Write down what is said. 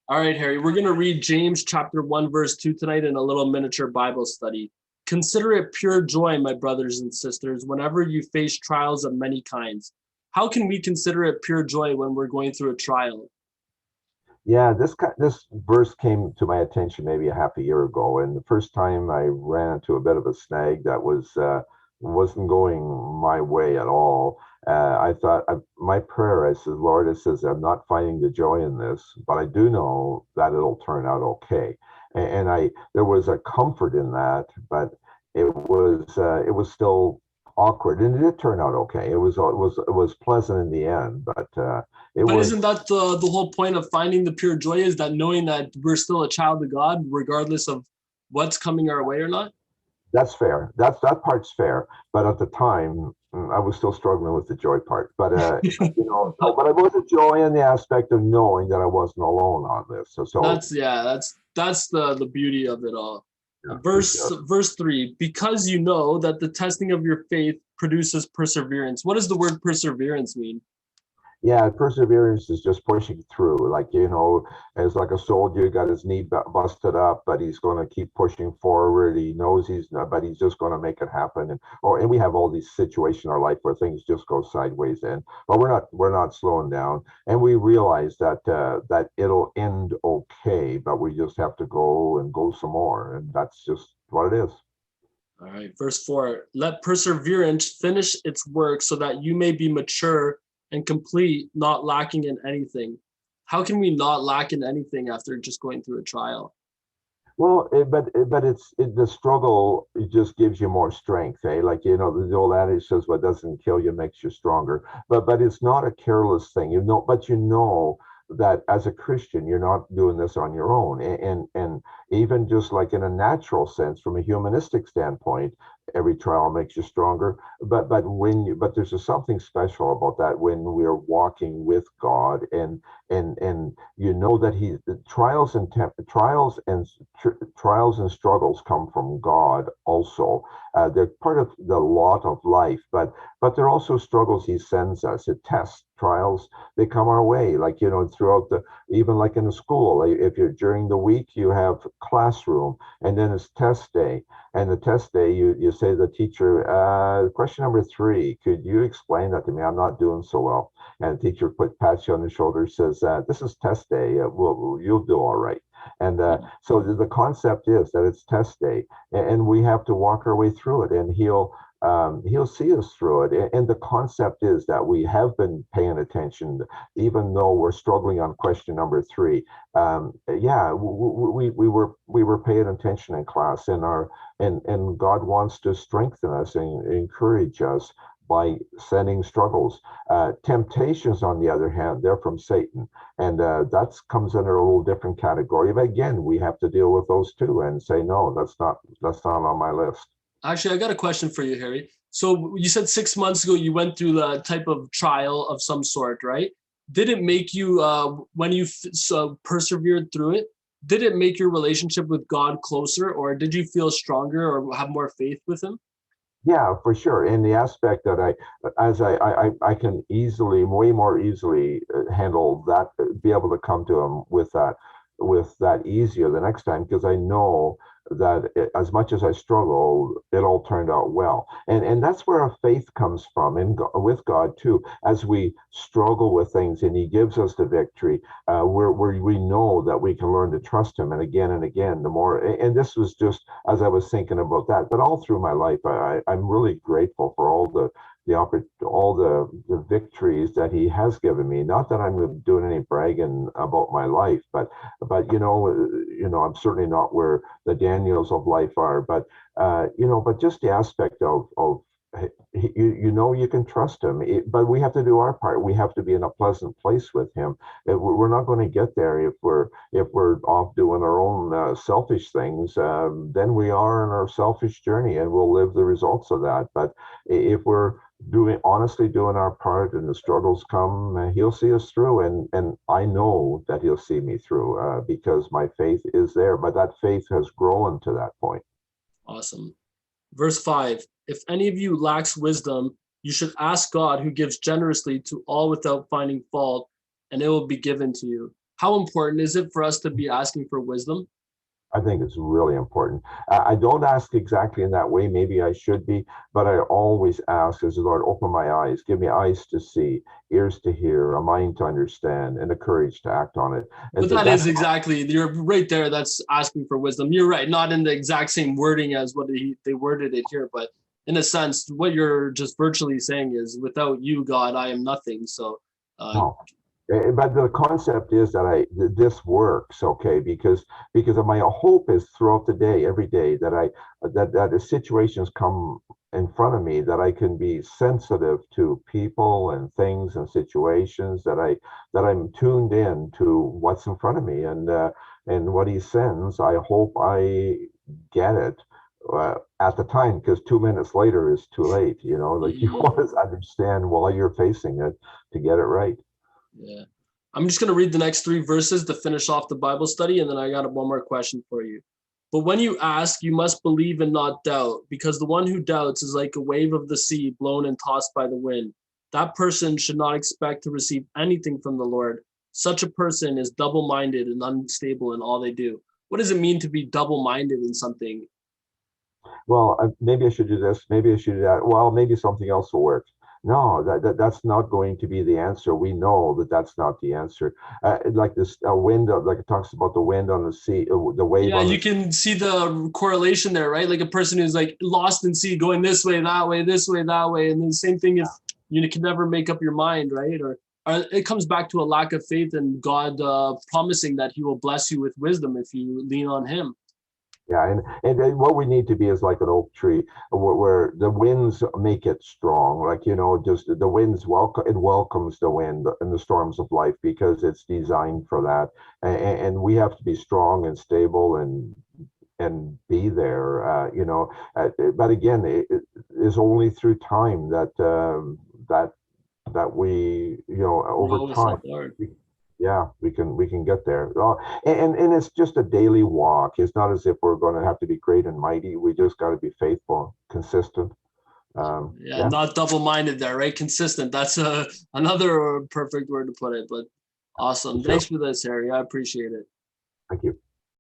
All right, Harry, we're going to read James chapter 1, verse 2 tonight in a little miniature Bible study. Consider it pure joy, my brothers and sisters, whenever you face trials of many kinds. How can we consider it pure joy when we're going through a trial? Yeah, this verse came to my attention maybe a half a year ago, and the first time I ran into a bit of a snag that wasn't going my way at all. I thought my prayer, I said, Lord, it says I'm not finding the joy in this, but I do know that it'll turn out okay. And I there was a comfort in that, but it was still awkward, and it did turn out okay. It was pleasant in the end, but it But was. isn't that the whole point of finding the pure joy is that knowing that we're still a child of God, regardless of what's coming our way or not? That's fair. That part's fair. But at the time, I was still struggling with the joy part. But but I was a joy in the aspect of knowing that I wasn't alone on this. So that's the beauty of it all. yeah, for sure. Verse 3, because you know that the testing of your faith produces perseverance. What does the word perseverance mean? Yeah, perseverance is just pushing through. Like, as like a soldier, got his knee busted up, but he's going to keep pushing forward. He knows he's not, but he's just going to make it happen. And we have all these situations in our life where things just go sideways but we're not slowing down. And we realize that it'll end okay, but we just have to go and go some more. And that's just what it is. All right, verse 4, let perseverance finish its work so that you may be mature and complete, not lacking in anything. How can we not lack in anything after just going through a trial? Well, the struggle, it just gives you more strength, eh? Like, the old adage says, "What doesn't kill you makes you stronger." But it's not a careless thing, But that as a Christian, you're not doing this on your own, and even just like in a natural sense, from a humanistic standpoint, every trial makes you stronger. But there's something special about that when we're walking with God, and that he the trials and struggles come from God also. They're part of the lot of life, but they're also struggles he sends us. It tests trials, they come our way, like throughout the even like in a school. If you're during the week, you have classroom, and then it's test day. And the test day, you say to the teacher, question number 3, could you explain that to me? I'm not doing so well. And the teacher pats you on the shoulder, says, this is test day. You'll do all right. And so the concept is that it's test day, and we have to walk our way through it, and he'll see us through it. And the concept is that we have been paying attention, even though we're struggling on question number 3. Yeah, we were paying attention in class, and God wants to strengthen us and encourage us by sending struggles. Temptations, on the other hand, they're from Satan, and that comes under a little different category. But again, we have to deal with those too and say, no, that's not on my list. Actually, I got a question for you, Harry. So you said 6 months ago you went through the type of trial of some sort, right? Did it make you, when you persevered through it, did it make your relationship with God closer, or did you feel stronger or have more faith with Him? Yeah, for sure. In the aspect that I can easily, way more easily handle that, be able to come to him with that easier the next time, because I know that as much as I struggle, it all turned out well. And that's where our faith comes from, with God too. As we struggle with things and He gives us the victory, we know that we can learn to trust Him. And again, the more. And this was just as I was thinking about that. But all through my life, I'm really grateful for all the victories that He has given me. Not that I'm doing any bragging about my life, but I'm certainly not where the Daniels of life are, but just the aspect of you can trust Him. But we have to do our part. We have to be in a pleasant place with Him. We're not going to get there if we're off doing our own selfish things. Then we are on our selfish journey, and we'll live the results of that. But if we're honestly doing our part, and the struggles come, He'll see us through, and I know that He'll see me through, because my faith is there, but that faith has grown to that point. Awesome. Verse 5, if any of you lacks wisdom, you should ask God, who gives generously to all without finding fault, and it will be given to you. how important is it for us to be asking for wisdom? I think it's really important. I don't ask exactly in that way. Maybe I should be, but I always ask as the Lord, open my eyes, give me eyes to see, ears to hear, a mind to understand, and the courage to act on it. But And that is that's exactly, you're right there. That's asking for wisdom. You're right. Not in the exact same wording as what they worded it here, but in a sense, what you're just virtually saying is, without you, God, I am nothing. So, no. But the concept is that this works, okay, because of my hope is throughout the day, every day, that the situations come in front of me, that I can be sensitive to people and things and situations, that I'm tuned in to what's in front of me, and what He sends. I hope I get it at the time, because 2 minutes later is too late. You know, like you mm, want to understand while you're facing it to get it right. yeah. I'm just going to read the next three verses to finish off the Bible study, and then I got one more question for you. But when you ask, you must believe and not doubt, because the one who doubts is like a wave of the sea blown and tossed by the wind. That person should not expect to receive anything from the Lord. Such a person is double minded and unstable in all they do. What does it mean to be double minded in something? Well, maybe I should do this, maybe I should do that. Well, maybe something else will work. No, that's not going to be the answer. We know that that's not the answer. Like this wind, like it talks about the wind on the sea, the wave Yeah, on you the. can see the correlation there, right? Like a person who's like lost in sea, going this way, that way, this way, that way. And then the same thing if you can never make up your mind, right? Or it comes back to a lack of faith in God promising that He will bless you with wisdom if you lean on Him. Yeah, and what we need to be is like an oak tree, where the winds make it strong. Like, just the winds it welcomes the wind and the storms of life, because it's designed for that. And we have to be strong and stable and be there. But again, it is only through time that we, over Grow with the time, Lord. yeah, we can get there. And it's just a daily walk. It's not as if we're going to have to be great and mighty. We just got to be faithful, consistent. Yeah, Yeah, not double-minded there, right? Consistent. That's another perfect word to put it. But for awesome. sure. Thanks for this, Harry. I appreciate it.